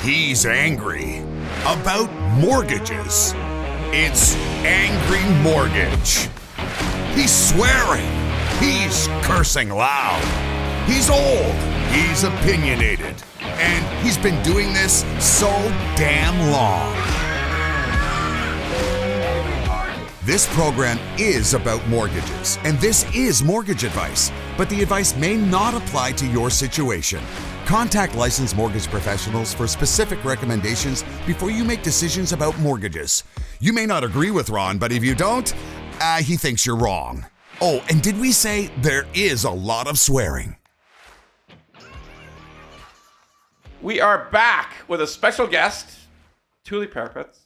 He's angry about mortgages. It's Angry Mortgage. He's swearing. He's cursing loud. He's old. He's opinionated. And he's been doing this so damn long. This program is about mortgages, and this is mortgage advice, but the advice may not apply to your situation. Contact licensed mortgage professionals for specific recommendations before you make decisions about mortgages. You may not agree with Ron, but if you don't, he thinks you're wrong. Oh, and did we say there is a lot of swearing? We are back with a special guest, Tuli Parubets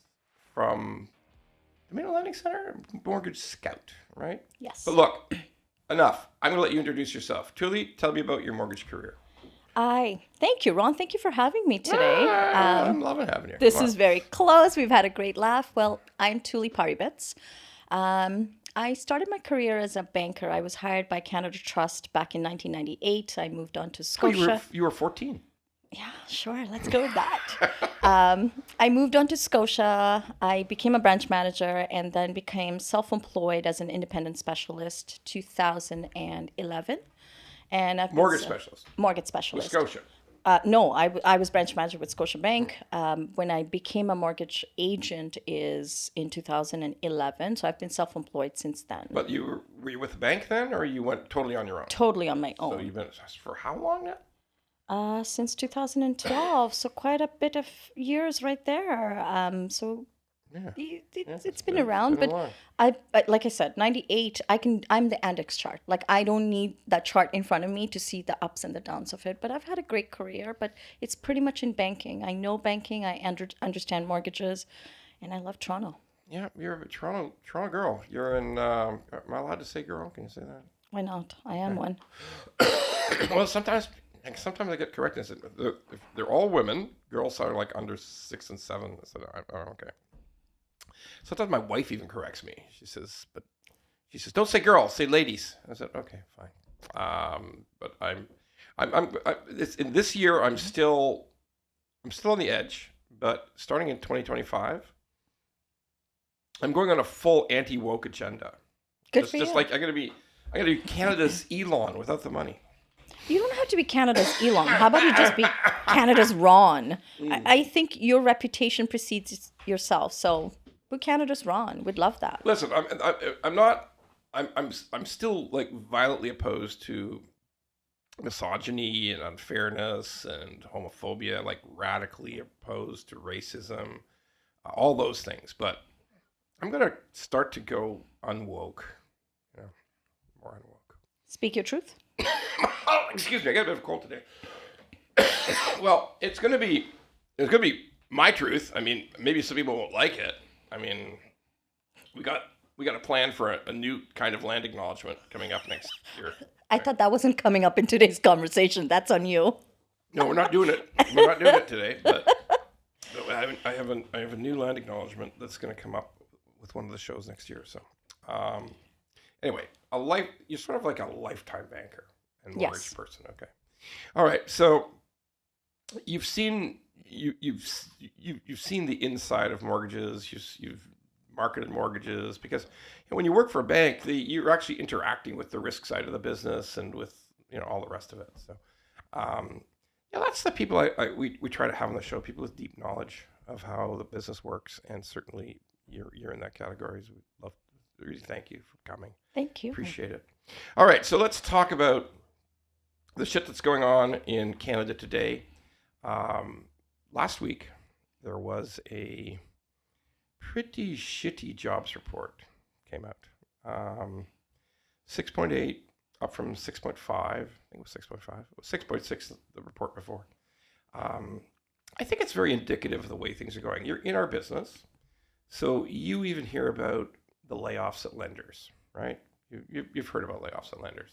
from the Main Lending Center, Mortgage Scout, right? Yes. But look, enough. I'm going to let you introduce yourself. Tuli, tell me about your mortgage career. Thank you, Ron. Thank you for having me today. I'm loving having you. This is very close. We've had a great laugh. Well, I'm Tuli Parubets. I started my career as a banker. I was hired by Canada Trust back in 1998. I moved on to Scotia. You were 14. Yeah, sure. Let's go with that. I moved on to Scotia. I became a branch manager and then became self-employed as an independent specialist 2011. And I've Mortgage specialist. Mortgage specialist. With Scotia. No, I was branch manager with Scotiabank. When I became a mortgage agent is in 2011. So I've been self-employed since then. But were you with the bank then, or you went totally on your own? Totally on my own. So you've been for how long now? Since 2012, so quite a bit of years right there. It's been around, but I like I said, 98. I'm the index chart. Like I don't need that chart in front of me to see the ups and the downs of it. But I've had a great career. But it's pretty much in banking. I know banking. I understand mortgages, and I love Toronto. Yeah, you're a Toronto girl. You're in. Am I allowed to say girl? Can you say that? Why not? I am one. Well, sometimes I get corrected. If they're all women. Girls are like under 6 and 7. I said, oh, okay. Sometimes my wife even corrects me. She says, don't say girls, say ladies. I said, okay, fine. But in this year, I'm still on the edge. But starting in 2025, I'm going on a full anti-woke agenda. Good for you. Just like I'm gonna be Canada's Elon without the money. You don't have to be Canada's Elon. How about you just be Canada's Ron? I think your reputation precedes yourself. So we're Canada's Ron. We'd love that. Listen, I'm still like violently opposed to misogyny and unfairness and homophobia. Like radically opposed to racism, all those things. But I'm gonna start to go unwoke. More unwoke. Speak your truth. Oh, excuse me, I got a bit of a cold today. Well, it's gonna be my truth. I mean, maybe some people won't like it. I mean, we got a plan for a new kind of land acknowledgement coming up next year. I thought that wasn't coming up in today's conversation. That's on you. No, we're not doing it. We're not doing it today. But I have a new land acknowledgement that's going to come up with one of the shows next year. So, anyway, you're sort of like a lifetime banker and mortgage person. Okay. All right. So you've seen the inside of mortgages. You've marketed mortgages because when you work for a bank, you're actually interacting with the risk side of the business and with all the rest of it. So that's the people we try to have on the show. People with deep knowledge of how the business works, and certainly you're in that category. So we'd love to really thank you for coming. Thank you. Appreciate it. All right, so let's talk about the shit that's going on in Canada today. Last week, there was a pretty shitty jobs report came out. 6.8 up from 6.5. I think it was 6.5. It was 6.6 the report before. I think it's very indicative of the way things are going. You're in our business, so you even hear about the layoffs at lenders, right? You've heard about layoffs at lenders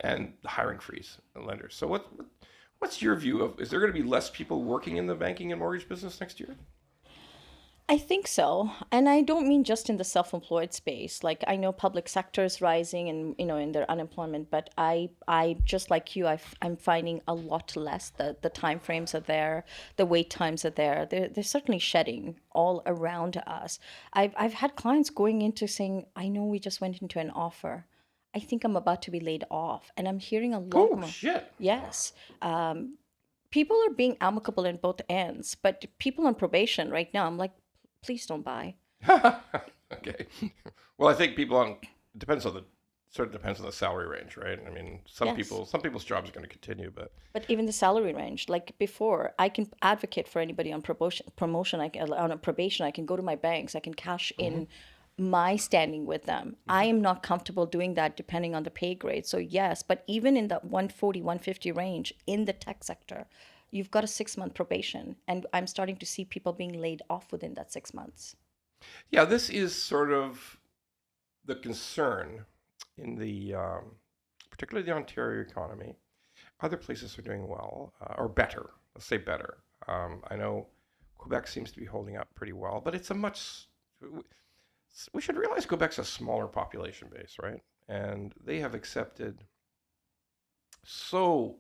and the hiring freeze at lenders. So what's your view of, is there going to be less people working in the banking and mortgage business next year? I think so. And I don't mean just in the self-employed space. Like I know public sector is rising and in their unemployment, but I just like you, I'm finding a lot less. The time frames are there, the wait times are there. They're certainly shedding all around us. I've had clients going into saying, I know we just went into an offer. I think I'm about to be laid off. And I'm hearing a lot Oh more. shit. Yes. People are being amicable in both ends, but people on probation right now, I'm like, please don't buy. Okay. Well, I think people on depends on the sort of depends on the salary range, right? I mean, Yes. some people's jobs are going to continue, but But even the salary range, like before, I can advocate for anybody on promotion. On a probation, I can go to my banks, I can cash in my standing with them. I am not comfortable doing that depending on the pay grade. So yes, but even in the 140, 150 range in the tech sector, you've got a 6-month probation, and I'm starting to see people being laid off within that 6 months. yeah, this is sort of the concern in the particularly the Ontario economy. Other places are doing well or better. Let's say better. I know Quebec seems to be holding up pretty well, but it's a much. We should realize Quebec's a smaller population base, right? And they have accepted so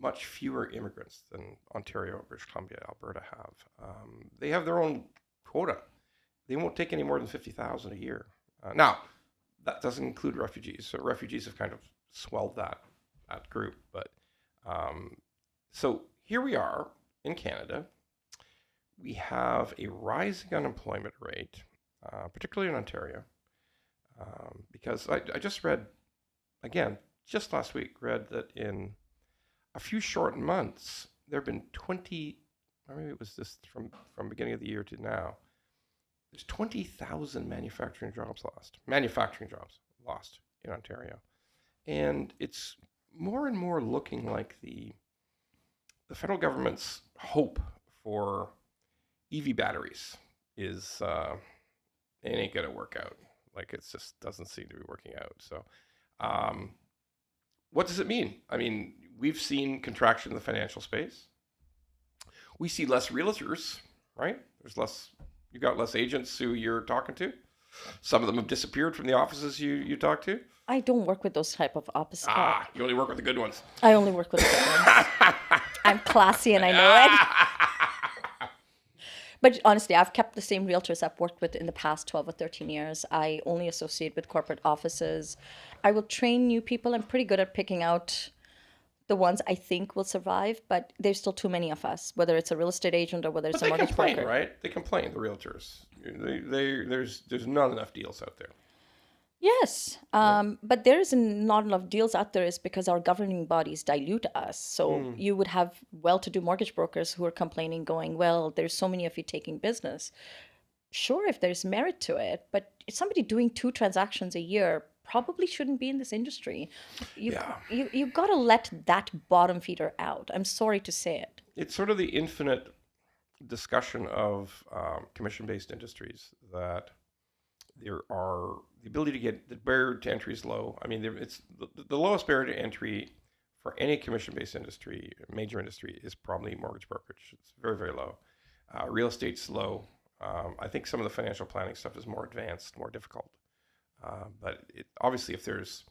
much fewer immigrants than Ontario, British Columbia, Alberta have. They have their own quota. They won't take any more than 50,000 a year. Now, that doesn't include refugees. So refugees have kind of swelled that group. But so here we are in Canada. We have a rising unemployment rate, particularly in Ontario, because I just read, again, just last week, read that in a few short months, there have been 20, or maybe it was this from beginning of the year to now, there's 20,000 manufacturing jobs lost in Ontario. And it's more and more looking like the federal government's hope for EV batteries is it ain't gonna work out. Like it just doesn't seem to be working out. So, what does it mean? I mean, we've seen contraction in the financial space. We see less realtors, right? There's less. You got less agents who you're talking to. Some of them have disappeared from the offices you talk to. I don't work with those type of opposite. You only work with the good ones. I only work with the good ones. I'm classy and I know it. But honestly, I've kept the same realtors I've worked with in the past 12 or 13 years. I only associate with corporate offices. I will train new people. I'm pretty good at picking out the ones I think will survive, but there's still too many of us, whether it's a real estate agent or whether it's a mortgage broker. Right? They complain, the realtors. There's not enough deals out there. Yes, but there is not enough deals out there is because our governing bodies dilute us. So you would have well-to-do mortgage brokers who are complaining, going, well, there's so many of you taking business. Sure, if there's merit to it, but somebody doing 2 transactions a year probably shouldn't be in this industry. You've got to let that bottom feeder out. I'm sorry to say it. It's sort of the infinite discussion of commission-based industries that there are the ability to get the barrier to entry is low. I mean, it's the lowest barrier to entry for any commission-based industry, major industry, is probably mortgage brokerage. It's very, very low. Real estate's low. I think some of the financial planning stuff is more advanced, more difficult. But obviously, if there's,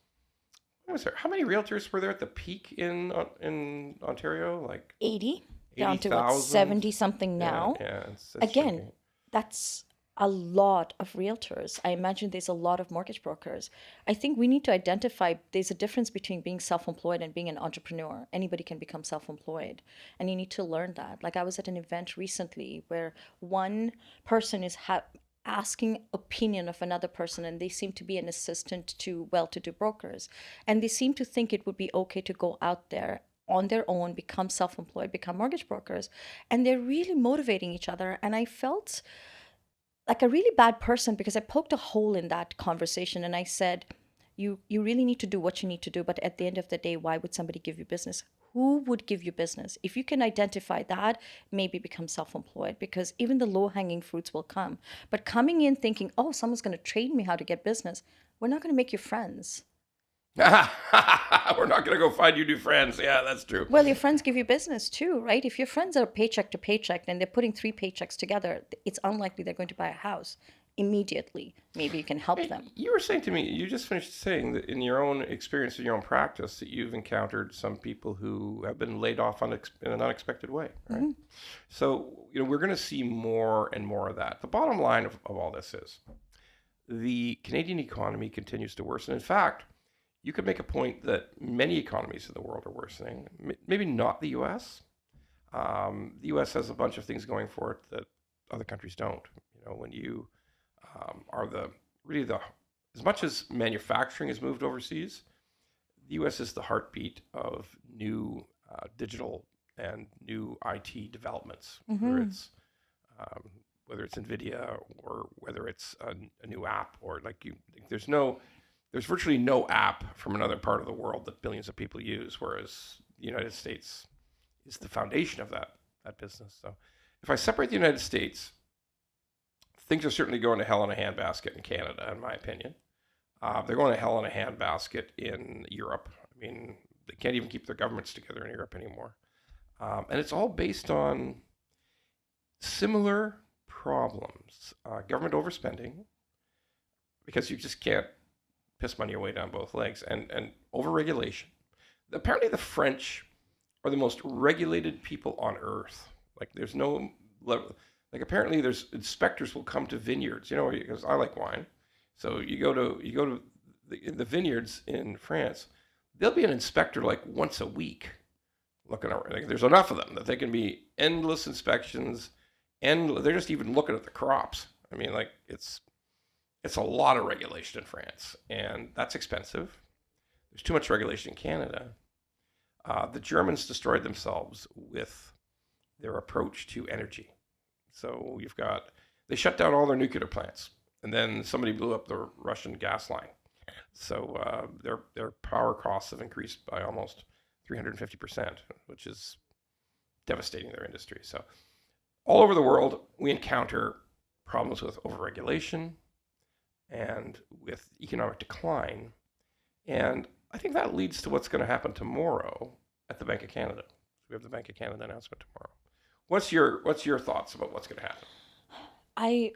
how many realtors were there at the peak in Ontario? Like 80 down to what, 70 something now. Yeah, it's again, tricky. That's a lot of realtors. I imagine there's a lot of mortgage brokers. I think we need to identify there's a difference between being self-employed and being an entrepreneur. Anybody can become self-employed, and you need to learn that. Like I was at an event recently where one person is asking opinion of another person, and they seem to be an assistant to well-to-do brokers, and they seem to think it would be okay to go out there on their own, become self-employed, become mortgage brokers, and they're really motivating each other. And I felt like a really bad person because I poked a hole in that conversation, and I said, you really need to do what you need to do, but at the end of the day, why would somebody give you business? Who would give you business? If you can identify that, maybe become self-employed, because even the low-hanging fruits will come. But coming in thinking, oh, someone's going to train me how to get business, we're not going to make you friends. We're not going to go find you new friends. Yeah, that's true. Well, your friends give you business too, right? If your friends are paycheck to paycheck and they're putting 3 paychecks together, it's unlikely they're going to buy a house immediately. Maybe you can help Hey, them. you were saying to me, you just finished saying that in your own experience, in your own practice, that you've encountered some people who have been laid off in an unexpected way, right? Mm-hmm. So, we're going to see more and more of that. The bottom line of all this is the Canadian economy continues to worsen. In fact, you could make a point that many economies in the world are worsening. Maybe not the U.S. The U.S. has a bunch of things going for it that other countries don't. When you are as much as manufacturing has moved overseas, the U.S. is the heartbeat of new digital and new IT developments, whether it's NVIDIA or whether it's a new app or there's virtually no app from another part of the world that billions of people use, whereas the United States is the foundation of that business. So if I separate the United States, things are certainly going to hell in a handbasket in Canada, in my opinion. They're going to hell in a handbasket in Europe. I mean, they can't even keep their governments together in Europe anymore. And it's all based on similar problems. Government overspending, because you just can't piss money away down both legs, and overregulation. Apparently the French are the most regulated people on earth. Like there's no level. Like apparently there's inspectors will come to vineyards, because I like wine. So you go to the vineyards in France, there'll be an inspector like once a week looking around. Like, there's enough of them that they can be endless inspections, and they're just even looking at the crops. I mean, like it's a lot of regulation in France, and that's expensive. There's too much regulation in Canada. The Germans destroyed themselves with their approach to energy. So they shut down all their nuclear plants, and then somebody blew up the Russian gas line. So their power costs have increased by almost 350%, which is devastating their industry. So all over the world, we encounter problems with overregulation and with economic decline. And I think that leads to what's going to happen tomorrow at the Bank of Canada. We have the Bank of Canada announcement tomorrow. What's your thoughts about what's going to happen?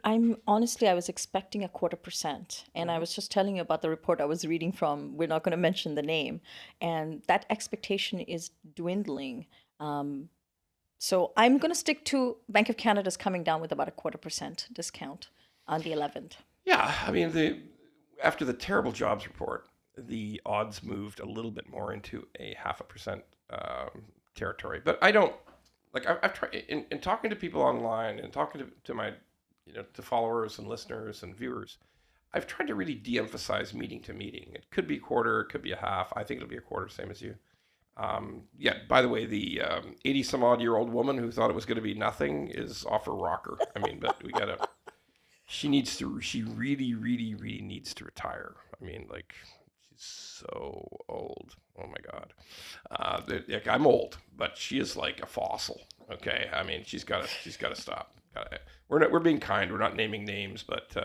I'm honestly, I was expecting 0.25%. And I was just telling you about the report I was reading from. We're not going to mention the name. And that expectation is dwindling. So I'm going to stick to Bank of Canada's coming down with about 0.25% discount on the 11th. Yeah, I mean, after the terrible jobs report, the odds moved a little bit more into a 0.5% territory. But I don't, like, I've tried, in talking to people online and talking to my, to followers and listeners and viewers, I've tried to really de-emphasize meeting to meeting. It could be a quarter, it could be a half. I think it'll be a quarter, same as you. Yeah, by the way, the 80-some-odd-year-old woman who thought it was going to be nothing is off her rocker. I mean, but she really, really, really needs to retire. I mean, like, she's so old. Oh my God. I'm old, but she is like a fossil. Okay. I mean, she's got to stop. We're being kind. We're not naming names, but,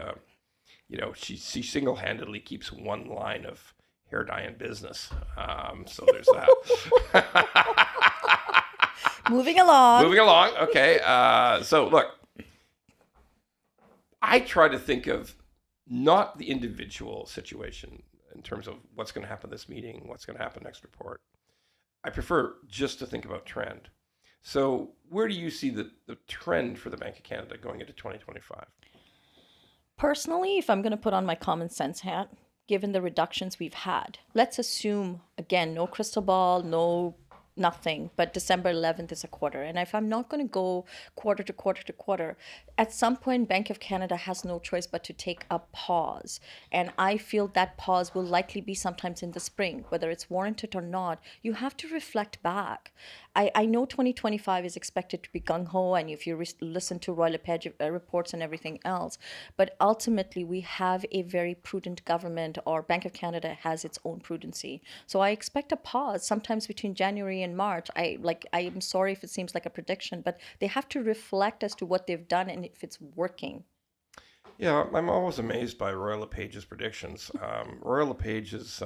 she single-handedly keeps one line of hair dye in business. So there's that. Moving along. Okay. So look, I try to think of not the individual situation in terms of what's going to happen this meeting, what's going to happen next report. I prefer just to think about trend. So where do you see the trend for the Bank of Canada going into 2025? Personally, if I'm going to put on my common sense hat, given the reductions we've had, let's assume, again, no crystal ball, no nothing, but December 11th is a quarter. And if I'm not going to go quarter to quarter to quarter, at some point, Bank of Canada has no choice but to take a pause. And I feel that pause will likely be sometimes in the spring, whether it's warranted or not. You have to reflect back. I know 2025 is expected to be gung-ho, and if you listen to Roy LePage reports and everything else, but ultimately we have a very prudent government, or Bank of Canada has its own prudency. So I expect a pause sometimes between January and March. I'm sorry if it seems like a prediction, but they have to reflect as to what they've done and if it's working. Yeah, I'm always amazed by Roy LePage's predictions. Roy LePage is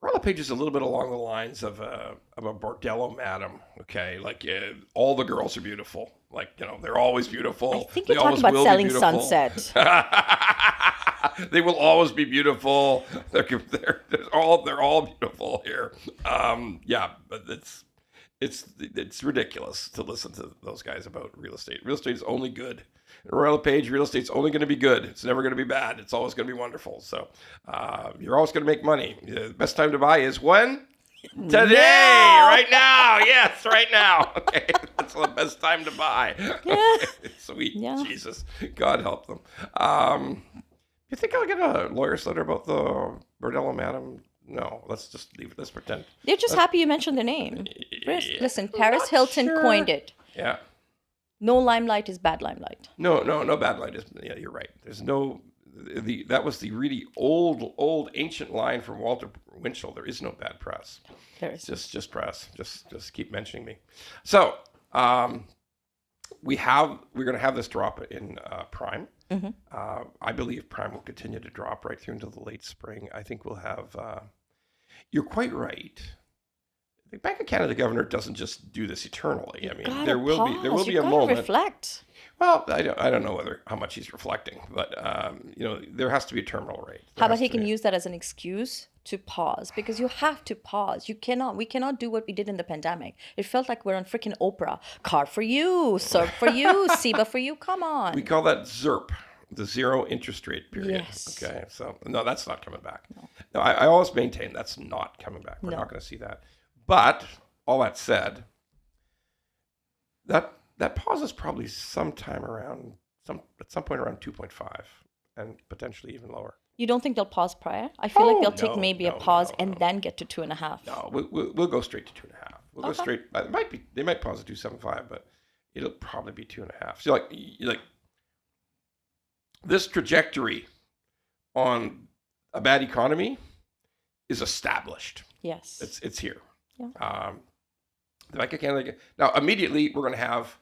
Royal LePage is a little bit along the lines of a bordello madam. Okay, like all the girls are beautiful. Like they're always beautiful. I think They you're talking always about will be selling beautiful. Sunset. They will always be beautiful. They're all beautiful here. Yeah, but it's ridiculous to listen to those guys about real estate. Real estate is only good. In Royal LePage, real estate's only going to be good. It's never going to be bad. It's always going to be wonderful. So you're always going to make money. The best time to buy is when? Today, Now! right now. Yes, right now. Okay, that's the best time to buy. Yeah. Sweet Yeah. Jesus, God help them. You think I'll get a lawyer's letter about the bordello madam? No, let's just leave it. Let's pretend. They're just happy you mentioned the name. Listen, Paris not Hilton sure. coined it. Yeah. No limelight is bad limelight. No bad light. Yeah, you're right. There's no. That was the really old ancient line from Walter Winchell. There is no bad press. There is. Just press. Just keep mentioning me. So we're going to have this drop in prime. Mm-hmm. I believe prime will continue to drop right through into the late spring. I think we'll have. You're quite right. The Bank of Canada governor doesn't just do this eternally. I mean, there will be a moment. Reflect. Well, I don't know how much he's reflecting, but there has to be a terminal rate. How about he can use that as an excuse to pause? Because you have to pause. We cannot do what we did in the pandemic. It felt like we're on freaking Oprah. Car for you, SERP for you, SEBA for you. Come on. We call that ZERP, the zero interest rate period. Yes. Okay, so no, that's not coming back. No, I always maintain that's not coming back. We're not going to see that. But all that said, that pause is probably sometime around at some point around 2.5 and potentially even lower. You don't think they'll pause prior? I feel like they'll take maybe a pause and then get to 2.5. No, we'll go straight to 2.5. We'll go straight. They might pause at 2.75, but it'll probably be 2.5. So like this trajectory on a bad economy is established. Yes, it's here. Yeah. The Bank of Canada. Now, immediately we're going to have.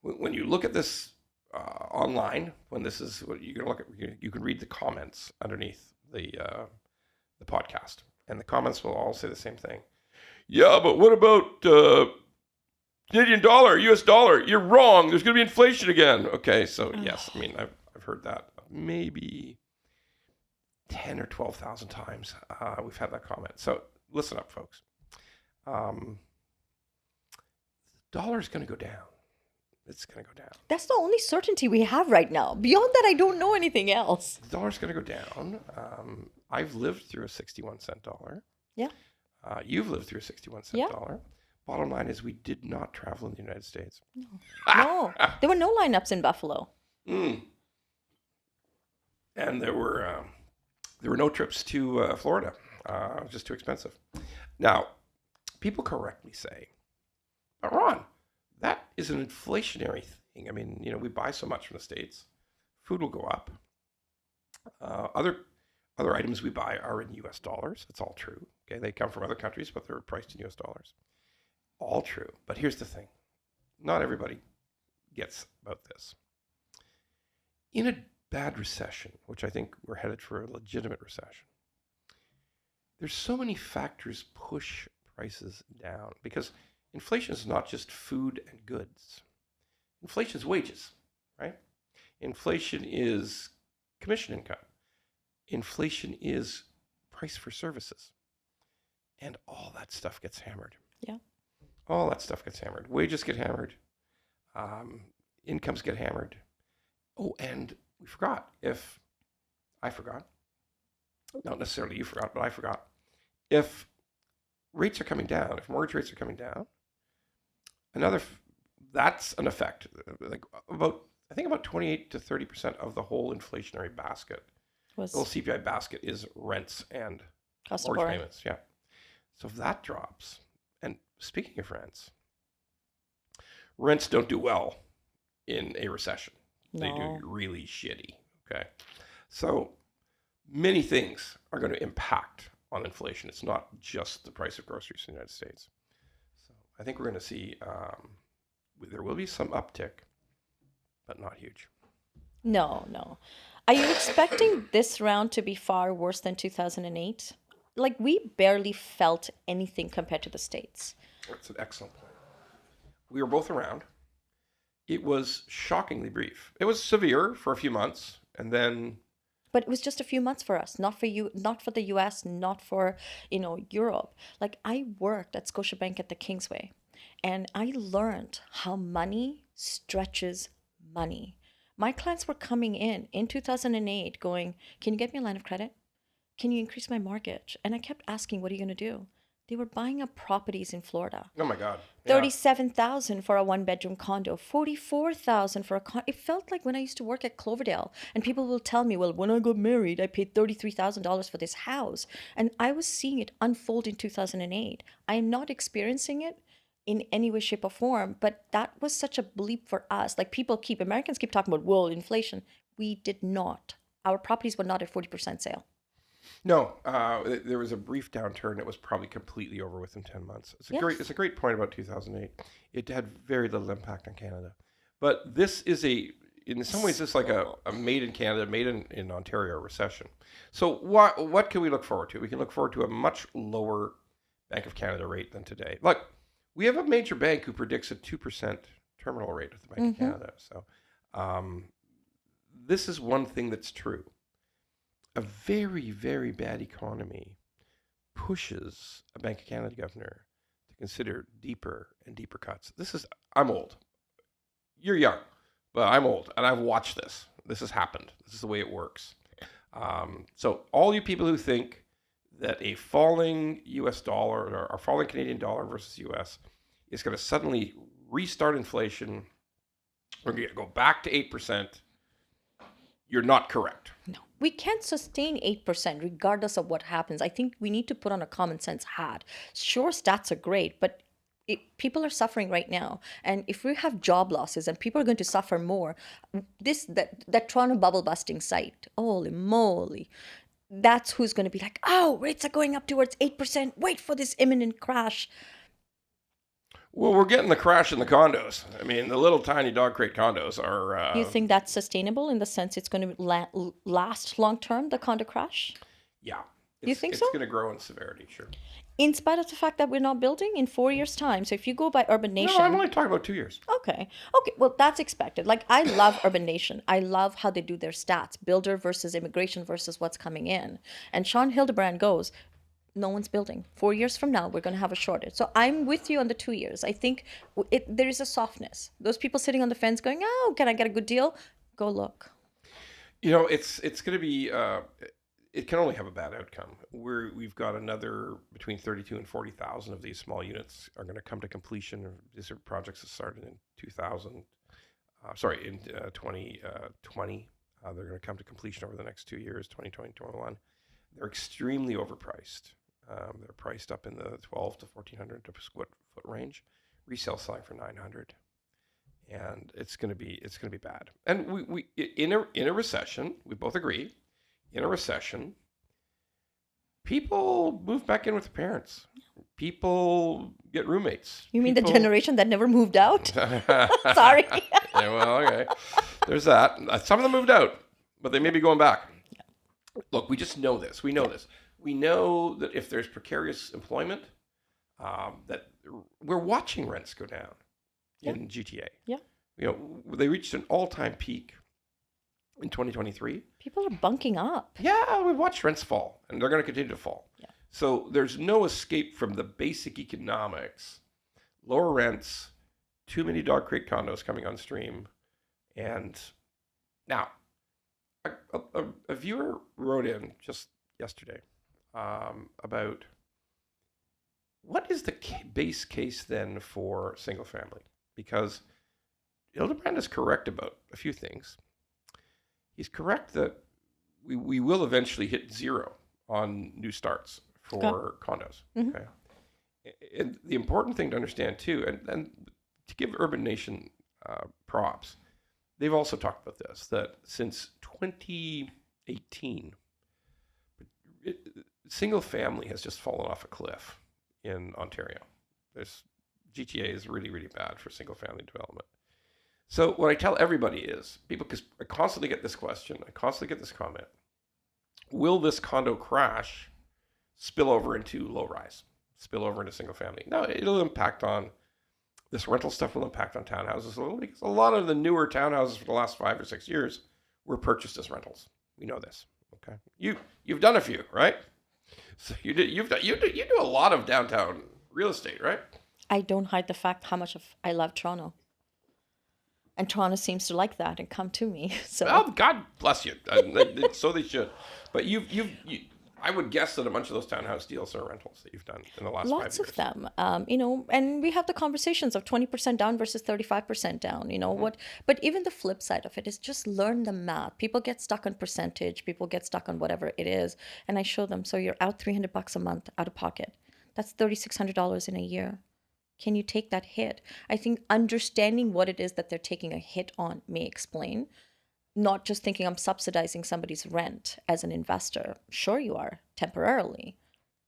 When you look at this online, when this is what you're going to look at, you can read the comments underneath the podcast, and the comments will all say the same thing. Yeah, but what about Canadian dollar, U.S. dollar? You're wrong. There's going to be inflation again. Okay, so yes, I mean I've heard that maybe 10 or 12,000 times. We've had that comment. So listen up, folks. The dollar is going to go down. It's going to go down. that's the only certainty we have right now. Beyond that, I don't know anything else. The dollar's going to go down. I've lived through a 61-cent dollar. Yeah. You've lived through a 61-cent dollar. Bottom line is we did not travel in the United States. No, there were no lineups in Buffalo. And there were no trips to Florida. It was just too expensive. Now, people correctly say, but Ron, that is an inflationary thing. I mean, we buy so much from the States. Food will go up. Other items we buy are in U.S. dollars. It's all true. Okay, they come from other countries, but they're priced in U.S. dollars. All true. But here's the thing. Not everybody gets about this. In a bad recession, which I think we're headed for a legitimate recession, there's so many factors push prices down because inflation is not just food and goods. Inflation is wages, right? Inflation is commission income. Inflation is price for services. And all that stuff gets hammered. Yeah. All that stuff gets hammered. Wages get hammered. Incomes get hammered. Oh, and we forgot. I forgot. Not necessarily you forgot, but I forgot. If rates are coming down, if mortgage rates are coming down, that's an effect. Like I think about 28 to 30% of the whole inflationary basket, the whole CPI basket is rents and mortgage payments. Yeah. So if that drops, and speaking of rents don't do well in a recession. No. They do really shitty. Okay. So many things are going to impact on inflation. It's not just the price of groceries in the United States. So I think we're going to see, there will be some uptick, but not huge. No. Are you expecting this round to be far worse than 2008? like we barely felt anything compared to the States. That's an excellent point. We were both around. It was shockingly brief. It was severe for a few months, and then. But it was just a few months for us, not for you, not for the US, not for, Europe. Like I worked at Scotiabank at the Kingsway, and I learned how money stretches money. My clients were coming in 2008 going, "Can you get me a line of credit? Can you increase my mortgage?" And I kept asking, "What are you going to do?" They were buying up properties in Florida. Oh my God. Yeah. 37,000 for a 1-bedroom condo, 44,000 for a condo. It felt like when I used to work at Cloverdale, and people will tell me, "Well, when I got married, I paid $33,000 for this house." And I was seeing it unfold in 2008. I am not experiencing it in any way, shape, or form, but that was such a bleep for us. Like Americans keep talking about, well, inflation. We did not. Our properties were not at 40% sale. No, there was a brief downturn. It was probably completely over within 10 months. It's a great point about 2008. It had very little impact on Canada. But this is in some ways, this is like a made in Canada, made in Ontario recession. So what can we look forward to? We can look forward to a much lower Bank of Canada rate than today. Look, we have a major bank who predicts a 2% terminal rate of the Bank of Canada. So this is one thing that's true. A very, very bad economy pushes a Bank of Canada governor to consider deeper and deeper cuts. I'm old. You're young, but I'm old, and I've watched this. This has happened. This is the way it works. So all you people who think that a falling U.S. dollar or a falling Canadian dollar versus U.S. is going to suddenly restart inflation, we're going to go back to 8%, you're not correct. No. We can't sustain 8% regardless of what happens. I think we need to put on a common sense hat. Sure, stats are great, but people are suffering right now. And if we have job losses and people are going to suffer more, that Toronto bubble busting site, holy moly, that's who's going to be like, "Oh, rates are going up towards 8%. Wait for this imminent crash." Well, we're getting the crash in the condos. I mean, the little tiny dog crate condos are... Do you think that's sustainable in the sense it's going to last long term, the condo crash? Yeah. You think so? It's going to grow in severity, sure. In spite of the fact that we're not building in 4 years' time. So if you go by Urban Nation... No, I'm only talking about 2 years. Okay. Well, that's expected. Like, I love Urban Nation. I love how they do their stats. Builder versus immigration versus what's coming in. And Sean Hildebrand goes... No one's building. 4 years from now, we're going to have a shortage. So I'm with you on the 2 years. I think there is a softness. Those people sitting on the fence going, "Oh, can I get a good deal?" Go look. It's going to be, it can only have a bad outcome. We've got another between 32 and 40,000 of these small units are going to come to completion. These are projects that started in 2020. They're going to come to completion over the next 2 years, 2020, 2021. They're extremely overpriced. They're priced up in the $1,200 to $1,400 per square foot range. Resale selling for $900, and it's going to be bad. And we in a recession, we both agree, in a recession, people move back in with their parents. People get roommates. You mean the generation that never moved out? Sorry. Yeah, well, okay. There's that. Some of them moved out, but they may be going back. Look, we just know this. We know this. We know that if there's precarious employment, that we're watching rents go down in GTA. Yeah. They reached an all-time peak in 2023. People are bunking up. Yeah, we watched rents fall, and they're going to continue to fall. Yeah. So there's no escape from the basic economics. Lower rents, too many dog crate condos coming on stream, and now a viewer wrote in just yesterday about what is the base case then for single family, because Hildebrand is correct about a few things. He's correct that we will eventually hit zero on new starts for condos. Mm-hmm. Okay. And the important thing to understand too, and to give Urban Nation props, they've also talked about this, that since 2018, single family has just fallen off a cliff in Ontario. GTA is really, really bad for single family development. So what I tell everybody is, people, because I constantly get this question, I constantly get this comment, will this condo crash spill over into low rise, spill over into single family. No, it'll impact on this rental stuff will impact on townhouses a little because a lot of the newer townhouses for the last 5 or 6 years were purchased as rentals. We know this. Okay, you've done a few, right? So you do a lot of downtown real estate, right? I don't hide the fact how much I love Toronto. And Toronto seems to like that and come to me. So Oh, God bless you. So they should. But I would guess that a bunch of those townhouse deals are rentals that you've done in the last 5 years. lots of them, and we have the conversations of 20% down versus 35% down, but even the flip side of it is just learn the math. People get stuck on percentage, people get stuck on whatever it is. And I show them, so you're out $300 a month out of pocket. That's $3,600 in a year. Can you take that hit? I think understanding what it is that they're taking a hit on may explain. Not just thinking I'm subsidizing somebody's rent as an investor. Sure you are, temporarily.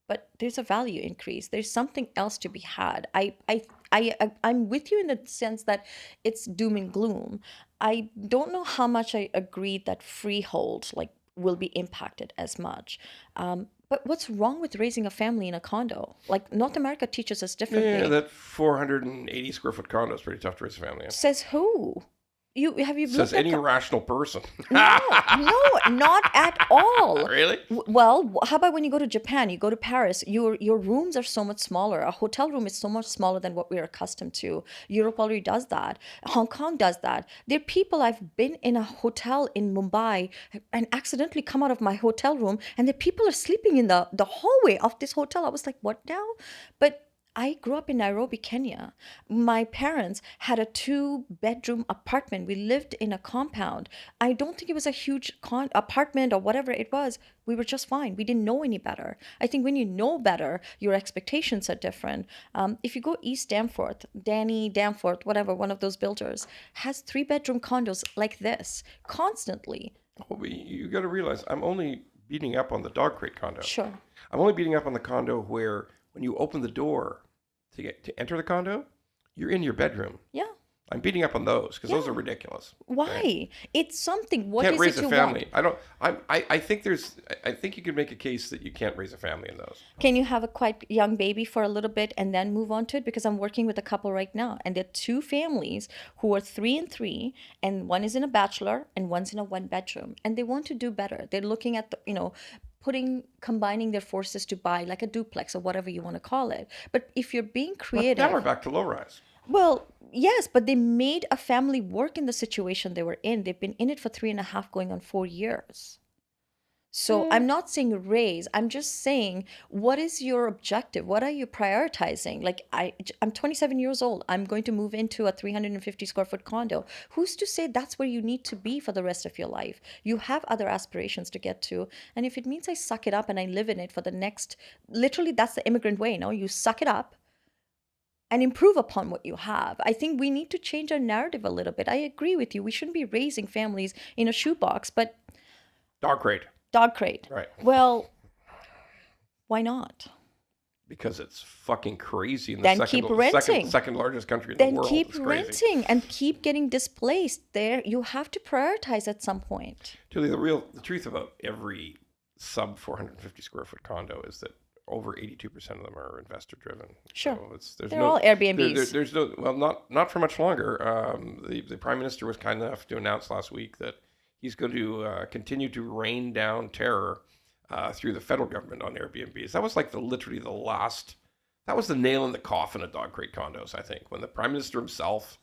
But there's a value increase. There's something else to be had. I'm with you in the sense that it's doom and gloom. I don't know how much I agree that freehold will be impacted as much. But what's wrong with raising a family in a condo? North America teaches us differently. Yeah, that 480 square foot condo is pretty tough to raise a family in. Says who? Says any rational person. No, not at all. Really? Well, how about when you go to Japan, you go to Paris, your rooms are so much smaller. A hotel room is so much smaller than what we're accustomed to. Europe already does that. Hong Kong does that. There are people, I've been in a hotel in Mumbai and accidentally come out of my hotel room and the people are sleeping in the hallway of this hotel. I was like, what now? But I grew up in Nairobi, Kenya. My parents had a 2-bedroom apartment. We lived in a compound. I don't think it was a huge apartment or whatever it was. We were just fine. We didn't know any better. I think when you know better, your expectations are different. If you go East Danforth, Danny Danforth, whatever, one of those builders, has 3-bedroom condos like this constantly. Well, you got to realize I'm only beating up on the dog crate condo. Sure. I'm only beating up on the condo where when you open the door to enter the condo, you're in your bedroom. Yeah. I'm beating up on those because those are ridiculous. Why? Right? It's something. What can't is raise it a you family. want? I think you could make a case that you can't raise a family in those. Can you have a quite young baby for a little bit and then move on to it? Because I'm working with a couple right now, and they're 2 families who are 3 and 3, and one is in a bachelor and one's in a 1-bedroom, and they want to do better. They're looking at combining their forces to buy like a duplex or whatever you want to call it. But if you're being creative, But now we're back to low rise. Well, yes, but they made a family work in the situation they were in. They've been in it for 3.5 going on 4 years. So I'm not saying raise. I'm just saying, what is your objective? What are you prioritizing? I'm 27 years old. I'm going to move into a 350 square foot condo. Who's to say that's where you need to be for the rest of your life? You have other aspirations to get to. And if it means I suck it up and I live in it for the next, literally that's the immigrant way, you suck it up and improve upon what you have. I think we need to change our narrative a little bit. I agree with you. We shouldn't be raising families in a shoebox, but Dog crate. Dog crate. Right. Well, why not? Because it's fucking crazy in the Then second, keep renting. second largest country in the world. Then keep It's crazy. renting and keep getting displaced there. You have to prioritize at some point. Tuli, the truth about every sub 450 square foot condo is that over 82% of them are investor driven. Sure. So They're all Airbnbs. There's no, well, not for much longer. The Prime Minister was kind enough to announce last week that he's going to continue to rain down terror through the federal government on Airbnbs. That was like literally the last, that was the nail in the coffin of dog crate condos, I think. When the Prime Minister himself,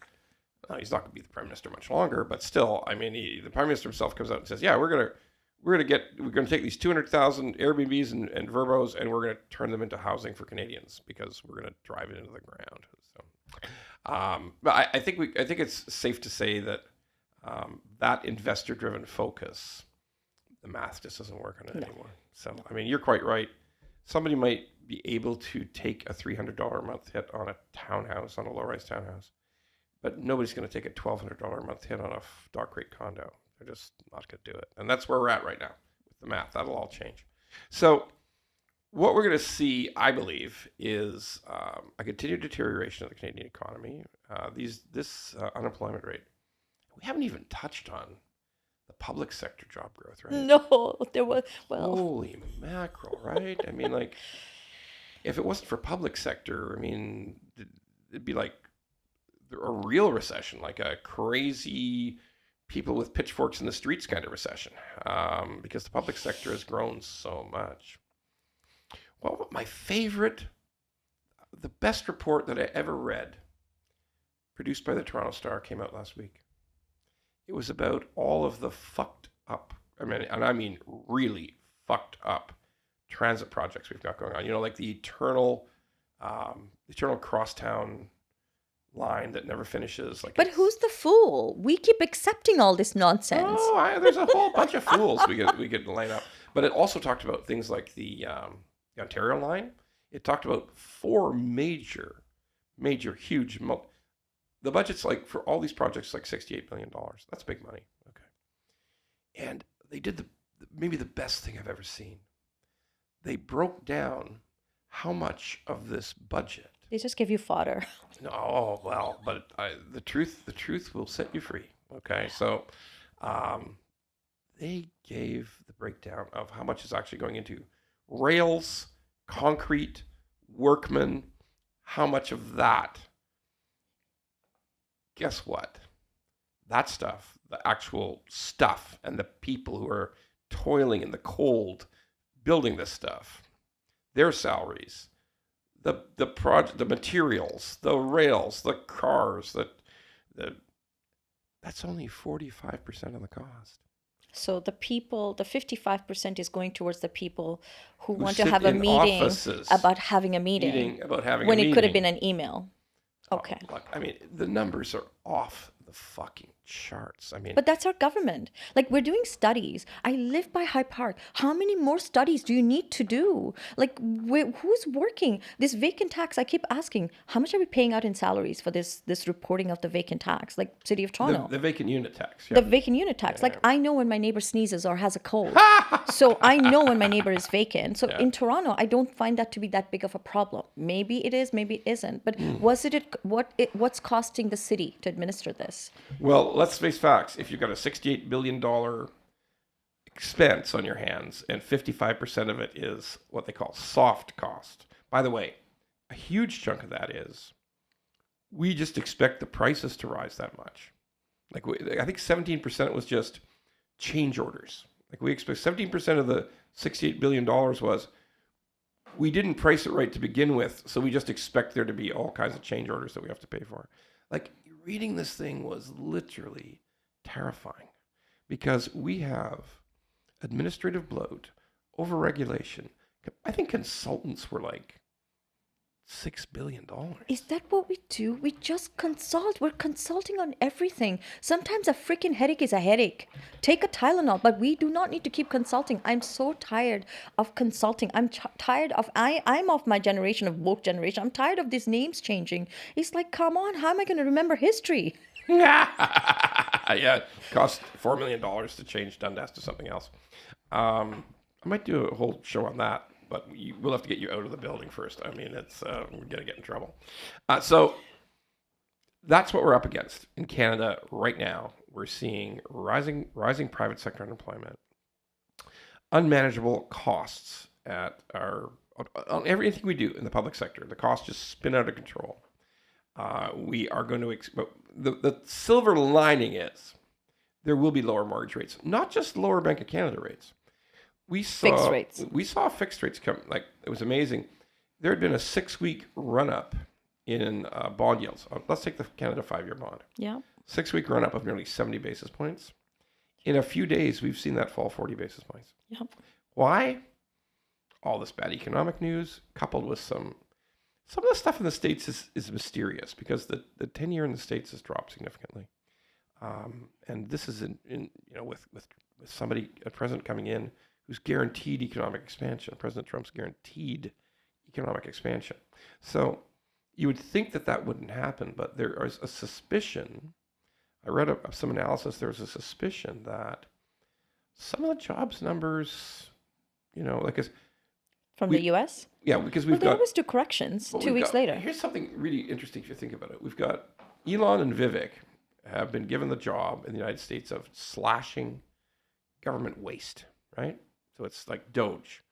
he's not going to be the Prime Minister much longer, but still, I mean, the Prime Minister himself comes out and says, yeah, we're going to take these 200,000 Airbnbs and Verbos, and we're going to turn them into housing for Canadians because we're going to drive it into the ground. So, but I think it's safe to say that that investor-driven focus, the math just doesn't work on it anymore. So, I mean, you're quite right. Somebody might be able to take a $300 a month hit on a townhouse, on a low-rise townhouse, but nobody's going to take a $1,200 a month hit on a dog crate condo. They're just not going to do it. And that's where we're at right now with the math. That'll all change. So what we're going to see, I believe, is a continued deterioration of the Canadian economy. This unemployment rate, we haven't even touched on the public sector job growth, right? No, there was, well, Holy mackerel, right? I mean, like, if it wasn't for public sector, I mean, it'd be like a real recession, like a crazy people with pitchforks in the streets kind of recession, because the public sector has grown so much. Well, the best report that I ever read, produced by the Toronto Star, came out last week. It was about all of the fucked up, I mean really fucked up transit projects we've got going on. You know, like the eternal crosstown line that never finishes. Like, but who's the fool? We keep accepting all this nonsense. There's a whole bunch of fools we could line up. But it also talked about things like the Ontario line. It talked about 4 major, huge. The budget's like for all these projects like $68 billion. That's big money. Okay, and they did maybe the best thing I've ever seen. They broke down how much of this budget. They just give you fodder. No, well, but the truth will set you free. Okay, so they gave the breakdown of how much is actually going into rails, concrete, workmen, how much of that. Guess what? That stuff, the actual stuff, and the people who are toiling in the cold building this stuff, their salaries, the project, the materials, the rails, the cars, that's only 45% of the cost. So the 55% is going towards the people who want to have a meeting about having a meeting. When it could have been an email. Okay. Look, I mean, the numbers are off the fucking charts. I mean, but that's our government. Like, we're doing studies. I live by High Park. How many more studies do you need to do? Like, who's working? This vacant tax, I keep asking, how much are we paying out in salaries for this reporting of the vacant tax? Like, City of Toronto. The vacant unit tax. Yeah. The vacant unit tax. Yeah, like, I know when my neighbor sneezes or has a cold. So I know when my neighbor is vacant. So in Toronto, I don't find that to be that big of a problem. Maybe it is, maybe it isn't. But what's costing the city to administer this? Well, let's face facts. If you've got a $68 billion expense on your hands and 55% of it is what they call soft cost. By the way, a huge chunk of that is we just expect the prices to rise that much. Like, I think 17% was just change orders. Like, we expect 17% of the $68 billion was we didn't price it right to begin with, so we just expect there to be all kinds of change orders that we have to pay for. Like, reading this thing was literally terrifying because we have administrative bloat, overregulation. I think consultants were like $6 billion. Is that what we do? We just consult. We're consulting on everything. Sometimes a freaking headache is a headache. Take a Tylenol, but we do not need to keep consulting. I'm so tired of consulting. I'm tired of, I'm of my generation, of woke generation. I'm tired of these names changing. It's like, come on, how am I going to remember history? Yeah, it cost $4 million to change Dundas to something else. I might do a whole show on that, but we'll have to get you out of the building first. I mean, it's we're going to get in trouble. So that's what we're up against in Canada right now. We're seeing rising private sector unemployment, unmanageable costs on everything we do in the public sector. The costs just spin out of control. We are going to the silver lining is there will be lower mortgage rates, not just lower Bank of Canada rates. We saw fixed rates come. Like, it was amazing. There had been a 6-week run up in bond yields. Let's take the Canada 5-year bond. Yeah. 6-week run up of nearly 70 basis points. In a few days, we've seen that fall 40 basis points. Yep. Why? All this bad economic news coupled with some of the stuff in the States is mysterious because the 10-year in the States has dropped significantly. And this is with somebody, a president coming in who's guaranteed economic expansion. President Trump's guaranteed economic expansion. So you would think that wouldn't happen, but there is a suspicion. I read some analysis. There was a suspicion that some of the jobs numbers, from the U.S.? Yeah, because they always do corrections 2 weeks later. Here's something really interesting if you think about it. We've got Elon and Vivek have been given the job in the United States of slashing government waste, right? So it's like DOGE,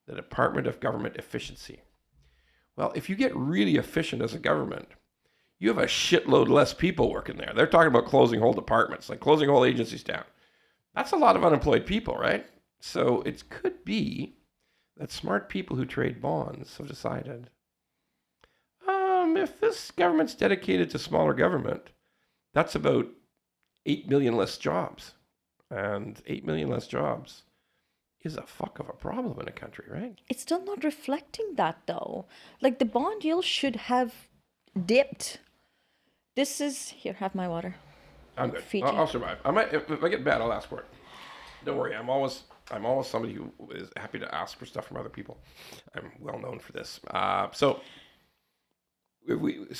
the Department of Government Efficiency. Well, if you get really efficient as a government, you have a shitload less people working there. They're talking about closing whole departments, like closing whole agencies down. That's a lot of unemployed people, right? So it could be that smart people who trade bonds have decided, if this government's dedicated to smaller government, that's about 8 million less jobs. And 8 million less jobs is a fuck of a problem in a country, right? It's still not reflecting that, though. Like, the bond yield should have dipped. This is... Here, have my water. I'm good. Fiji. I'll survive. I might, if I get bad, I'll ask for it. Don't worry. I'm always somebody who is happy to ask for stuff from other people. I'm well known for this. So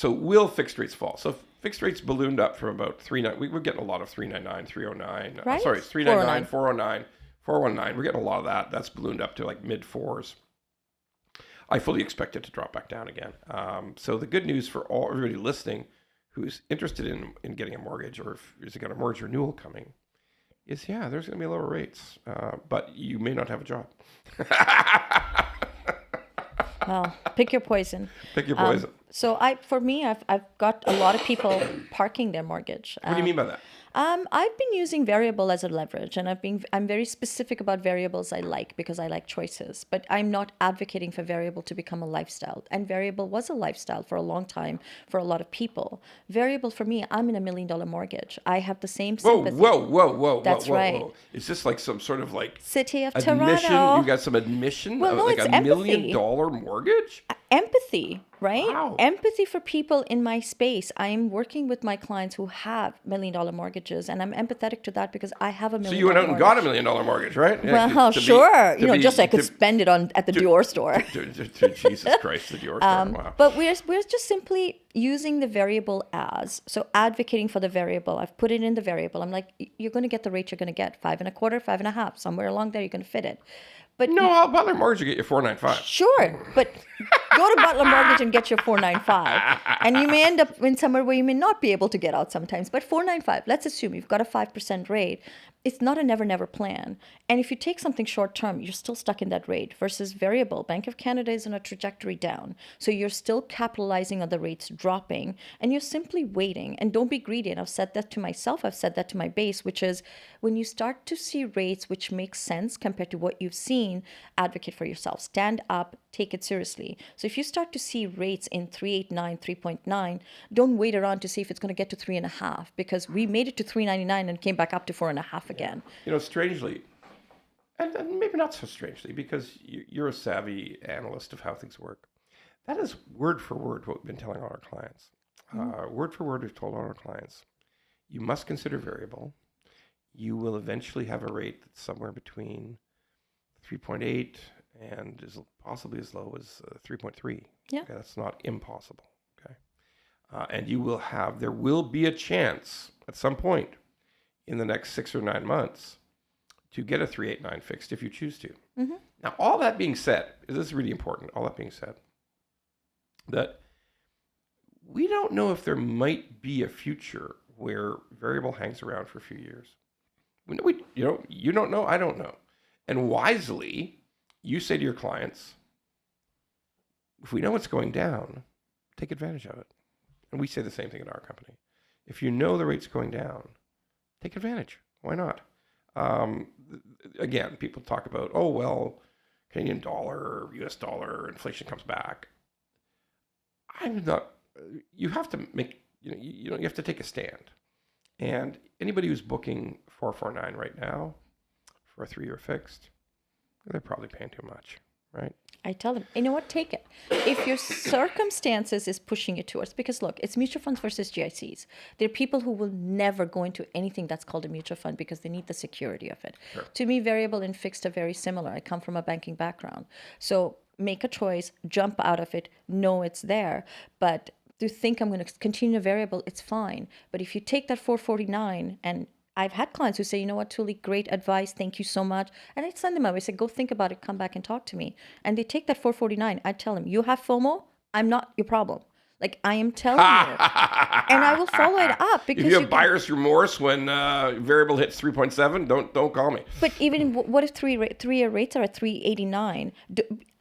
will fixed rates fall? So fixed rates ballooned up from about 3.9. We were getting a lot of 3.99, 3.09. Right? Sorry, 3.99, 4.09, 4.19. We're getting a lot of that. That's ballooned up to like mid fours. I fully expect it to drop back down again. So the good news for everybody listening who's interested in getting a mortgage, or if you've got a mortgage renewal coming, is there's going to be lower rates, but you may not have a job. Well, pick your poison. Pick your poison. So I've got a lot of people parking their mortgage. What do you mean by that? I've been using variable as a leverage, and I'm very specific about variables I like because I like choices. But I'm not advocating for variable to become a lifestyle. And variable was a lifestyle for a long time for a lot of people. Variable for me, I'm in $1 million mortgage. I have the same sympathy. Whoa. That's right. Is this like some sort of like City of admission? Toronto. You got some admission? Well, no, like it's $1 million mortgage? Empathy, right? Wow. Empathy for people in my space. I'm working with my clients who have $1 million mortgages, and I'm empathetic to that because I have $1 million. So you went out and got $1 million mortgage, right? Well, sure. Just so I could spend it at the Dior store. Jesus Christ, the Dior store. Wow. But we're just simply using the variable so advocating for the variable. I've put it in the variable. I'm like, you're going to get the rate you're going to get, 5.25%, 5.5%, somewhere along there. You're going to fit it. But no, Butler Mortgage will get you 4.95. Sure, but go to Butler Mortgage and get your 4.95, and you may end up in somewhere where you may not be able to get out sometimes. But 4.95, let's assume you've got a 5% rate. It's not a never plan. And if you take something short term, you're still stuck in that rate versus variable. Bank of Canada is on a trajectory down. So you're still capitalizing on the rates dropping and you're simply waiting. And don't be greedy. And I've said that to myself. I've said that to my base, which is when you start to see rates which make sense compared to what you've seen, advocate for yourself. Stand up, take it seriously. So if you start to see rates in 3.89, 3.9, don't wait around to see if it's going to get to 3.5 because we made it to 3.99 and came back up to 4.5 again. Strangely, and maybe not so strangely, because you're a savvy analyst of how things work. That is word for word what we've been telling all our clients. Word for word, we've told all our clients, you must consider variable. You will eventually have a rate that's somewhere between 3.8 and is possibly as low as 3.3. Yeah. Okay, that's not impossible. Okay. And there will be a chance at some point in the next 6 or 9 months to get a 3.89 fixed if you choose to. Mm-hmm. Now, all that being said, this is really important, all that being said, that we don't know if there might be a future where variable hangs around for a few years. You don't know, I don't know. And wisely, you say to your clients, if we know it's going down, take advantage of it. And we say the same thing in our company. If you know the rate's going down, take advantage. Why not? Again, people talk about, Canadian dollar or US dollar, inflation comes back. You have to make, you have to take a stand. And anybody who's booking 4.49 right now for a 3-year fixed, they're probably paying too much, right? I tell them, you know what, take it. If your circumstances is pushing you towards, because look, it's mutual funds versus GICs. There are people who will never go into anything that's called a mutual fund because they need the security of it. Sure. To me, variable and fixed are very similar. I come from a banking background. So make a choice, jump out of it, know it's there. But to think I'm going to continue a variable, it's fine. But if you take that 4.49 and I've had clients who say, you know what, Tuli, great advice. Thank you so much. And I send them out. I say, go think about it. Come back and talk to me. And they take that 4.49. I tell them, you have FOMO. I'm not your problem. Like I am telling you, and I will follow it up because if you have buyer's remorse when variable hits 3.7, don't call me. But even what if 3-year rates are at 3.89?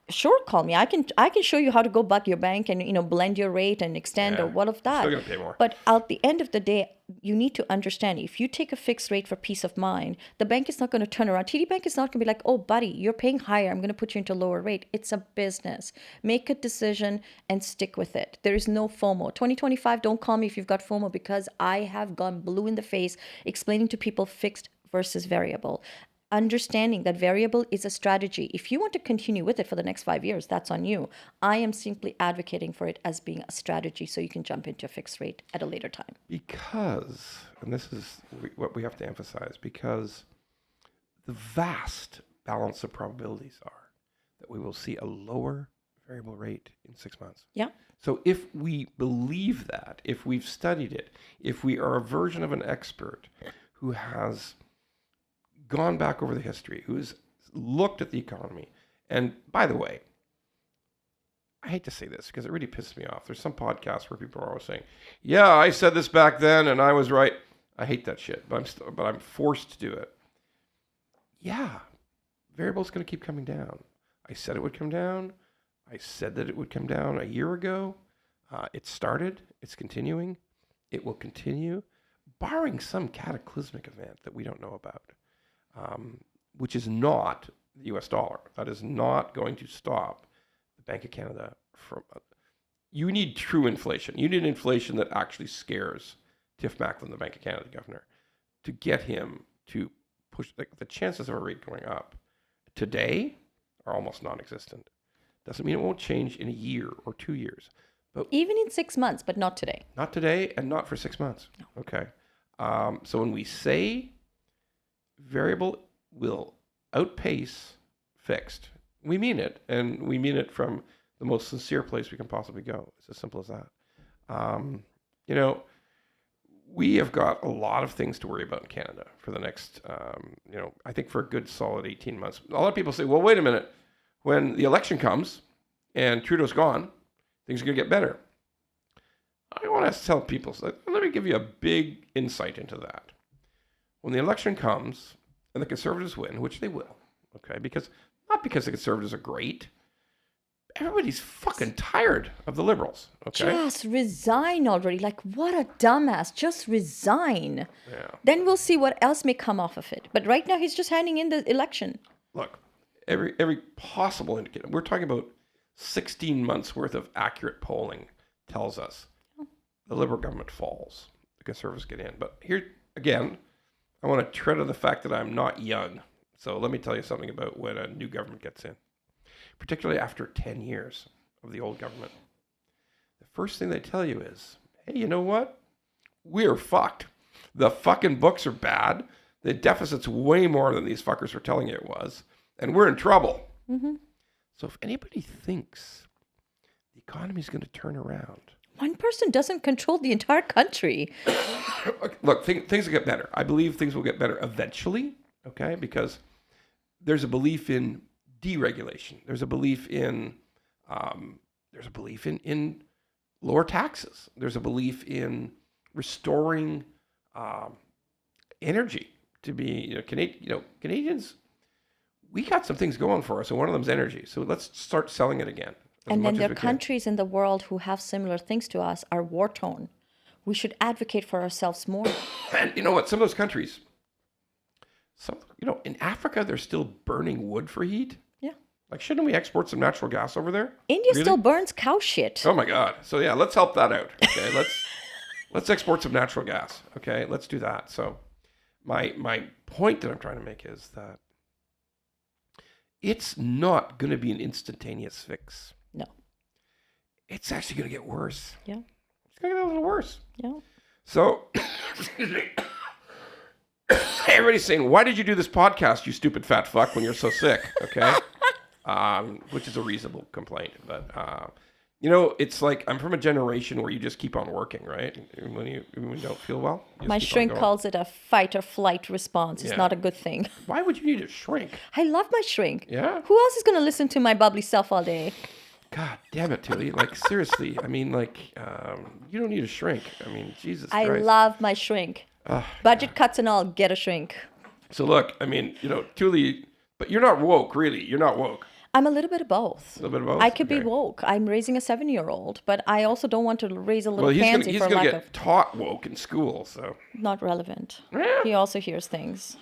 Sure, call me. I can show you how to go back your bank and blend your rate and extend or what of that. Still gonna pay more. But at the end of the day, you need to understand if you take a fixed rate for peace of mind, the bank is not going to turn around. TD Bank is not going to be like, oh, buddy, you're paying higher. I'm going to put you into a lower rate. It's a business. Make a decision and stick with it. There is no FOMO. 2025, don't call me if you've got FOMO because I have gone blue in the face explaining to people fixed versus variable. Understanding that variable is a strategy. If you want to continue with it for the next 5 years, that's on you. I am simply advocating for it as being a strategy so you can jump into a fixed rate at a later time. Because, and this is what we have to emphasize, because the vast balance of probabilities are that we will see a lower variable rate in 6 months. Yeah. So if we believe that, if we've studied it, if we are a version of an expert who has gone back over the history, who's looked at the economy. And by the way, I hate to say this because it really pisses me off. There's some podcasts where people are always saying, yeah, I said this back then and I was right. I hate that shit, but I'm forced to do it. Yeah, variable's going to keep coming down. I said it would come down. I said that it would come down a year ago. It started. It's continuing. It will continue, barring some cataclysmic event that we don't know about. Which is not the US dollar. That is not going to stop the Bank of Canada from... You need true inflation. You need inflation that actually scares Tiff Macklem, the Bank of Canada governor, to get him to push... the chances of a rate going up today are almost non-existent. Doesn't mean it won't change in a year or 2 years. But even in 6 months, but not today. Not today and not for 6 months. No. Okay. So when we say variable will outpace fixed, we mean it, and we mean it from the most sincere place we can possibly go. It's as simple as that. We have got a lot of things to worry about in Canada for the next, I think for a good solid 18 months. A lot of people say, well, wait a minute. When the election comes and Trudeau's gone, things are going to get better. I want to tell people, let me give you a big insight into that. When the election comes and the Conservatives win, which they will, okay, not because the Conservatives are great, everybody's fucking tired of the Liberals, okay? Just resign already. Like, what a dumbass. Just resign. Yeah. Then we'll see what else may come off of it. But right now, he's just handing in the election. Look, every possible indicator, we're talking about 16 months worth of accurate polling tells us the Liberal government falls. The Conservatives get in. But here, again, I want to tread on the fact that I'm not young. So let me tell you something about when a new government gets in, particularly after 10 years of the old government. The first thing they tell you is, hey, you know what? We're fucked. The fucking books are bad. The deficit's way more than these fuckers were telling you it was. And we're in trouble. Mm-hmm. So if anybody thinks the economy's going to turn around, one person doesn't control the entire country. Look, things will get better. I believe things will get better eventually, okay? Because there's a belief in deregulation. There's a belief in lower taxes. There's a belief in restoring energy to be, Canadians. We got some things going for us, and one of them's energy. So let's start selling it again. And then there are countries in the world who have similar things to us are war-torn. We should advocate for ourselves more. And you know what? Some of those countries, in Africa, they're still burning wood for heat. Yeah. Like, shouldn't we export some natural gas over there? India still burns cow shit. Oh my God. So yeah, let's help that out. Okay, let's export some natural gas. Okay, let's do that. So my point that I'm trying to make is that it's not going to be an instantaneous fix. No. It's actually going to get worse. Yeah. It's going to get a little worse. Yeah. So, excuse me. Everybody's saying, why did you do this podcast, you stupid fat fuck, when you're so sick? Okay. Which is a reasonable complaint. But, it's like I'm from a generation where you just keep on working, right? When you don't feel well. My shrink calls it a fight or flight response. It's not a good thing. Why would you need a shrink? I love my shrink. Yeah. Who else is going to listen to my bubbly self all day? God damn it, Tuli. Like, seriously. I mean, like, you don't need a shrink. I mean, Jesus I Christ. love my shrink. Budget cuts and all, get a shrink. So look, I mean, Tuli, but you're not woke, really. You're not woke. I'm a little bit of both. A little bit of both? I could be woke. I'm raising a 7-year-old, but I also don't want to raise a little Well, pansy he's for going lack to of... get taught woke in school, so. Not relevant. Yeah. He also hears things.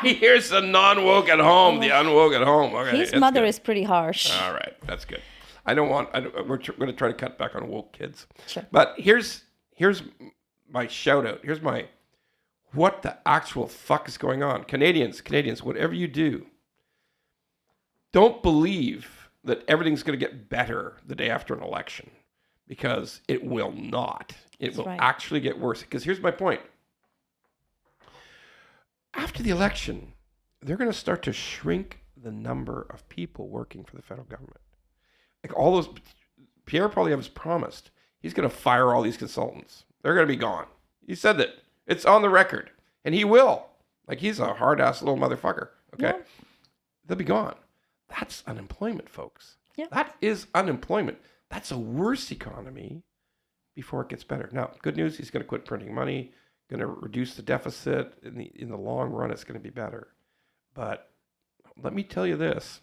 He hears the non-woke at home, the unwoke at home. Okay, His mother is pretty harsh. All right, that's good. We're going to try to cut back on woke kids. Sure. But here's my shout out. Here's my, what the actual fuck is going on? Canadians, whatever you do, don't believe that everything's going to get better the day after an election, because it will not. It will actually get worse. Because here's my point. After the election, they're going to start to shrink the number of people working for the federal government. Like all those, Pierre Poilievre has promised he's going to fire all these consultants. They're going to be gone. He said that. It's on the record. And he will. Like, he's a hard-ass little motherfucker. Okay? Yeah. They'll be gone. That's unemployment, folks. Yeah. That is unemployment. That's a worse economy before it gets better. Now, good news, he's going to quit printing money, going to reduce the deficit. In the long run, it's going to be better. But let me tell you this.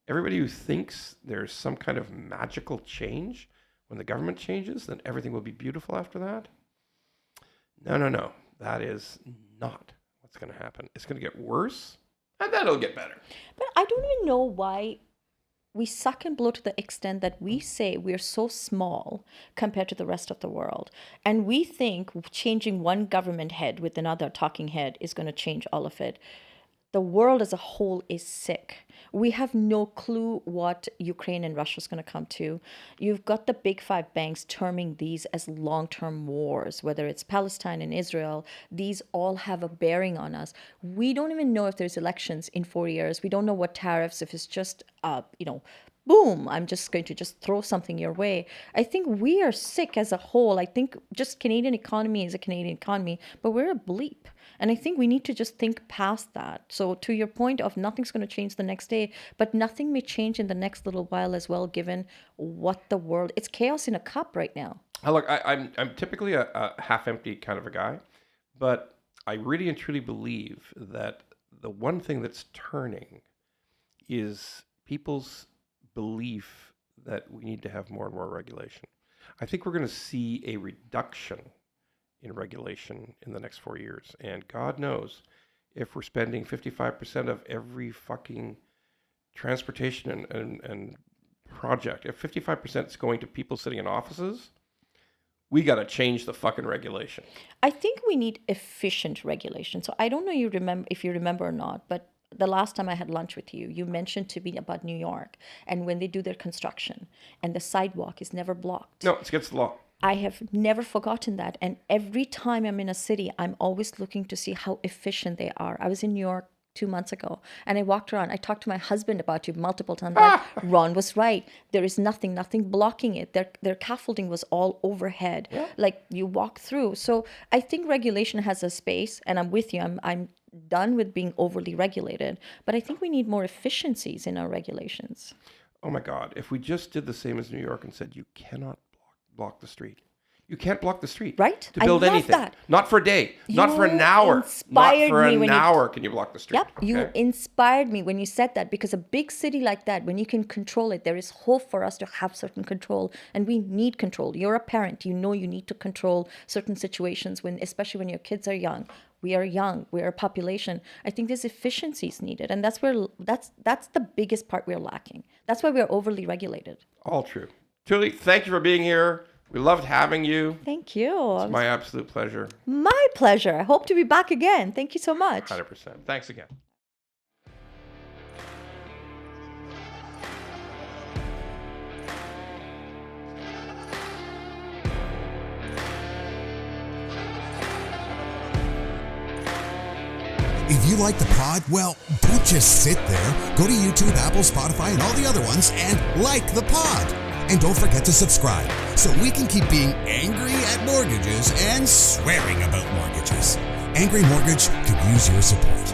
Everybody who thinks there's some kind of magical change when the government changes, then everything will be beautiful after that. No. That is not what's going to happen. It's going to get worse, and then it'll get better. But I don't even know why we suck and blow to the extent that we say we're so small compared to the rest of the world. And we think changing one government head with another talking head is going to change all of it. The world as a whole is sick. We have no clue what Ukraine and Russia is going to come to. You've got the big five banks terming these as long-term wars, whether it's Palestine and Israel. These all have a bearing on us. We don't even know if there's elections in 4 years. We don't know what tariffs, if it's just, boom, I'm just going to just throw something your way. I think we are sick as a whole. I think just Canadian economy is a Canadian economy, but we're a bleep. And I think we need to just think past that. So to your point of nothing's going to change the next day, but nothing may change in the next little while as well, given what the world, it's chaos in a cup right now. Look, I'm typically a half-empty kind of a guy, but I really and truly believe that the one thing that's turning is people's belief that we need to have more and more regulation. I think we're going to see a reduction in regulation in the next 4 years. And God knows if we're spending 55% of every fucking transportation and project, if 55% is going to people sitting in offices, we got to change the fucking regulation. I think we need efficient regulation. So I don't know if you remember or not, but the last time I had lunch with you, you mentioned to me about New York and when they do their construction and the sidewalk is never blocked. No, it's against the law. I have never forgotten that. And every time I'm in a city, I'm always looking to see how efficient they are. I was in New York 2 months ago and I walked around. I talked to my husband about you multiple times. Like, Ron was right. There is nothing blocking it. Their scaffolding was all overhead. Yeah. Like you walk through. So I think regulation has a space, and I'm with you. I'm done with being overly regulated. But I think we need more efficiencies in our regulations. Oh my God. If we just did the same as New York and said you cannot block the street. You can't block the street. Right? To build anything. That. Not for a day. Not for an hour. Not for an hour can you block the street. Yep. Okay? You inspired me when you said that, because a big city like that, when you can control it, there is hope for us to have certain control, and we need control. You're a parent. You know you need to control certain situations, especially when your kids are young. We are young. We are a population. I think there's efficiencies needed, and that's the biggest part we're lacking. That's why we're overly regulated. All true. Tuli, thank you for being here. We loved having you. Thank you. It's my absolute pleasure. My pleasure. I hope to be back again. Thank you so much. 100%. Thanks again. If you like the pod, well, don't just sit there. Go to YouTube, Apple, Spotify, and all the other ones and like the pod. And don't forget to subscribe so we can keep being angry at mortgages and swearing about mortgages. Angry Mortgage could use your support.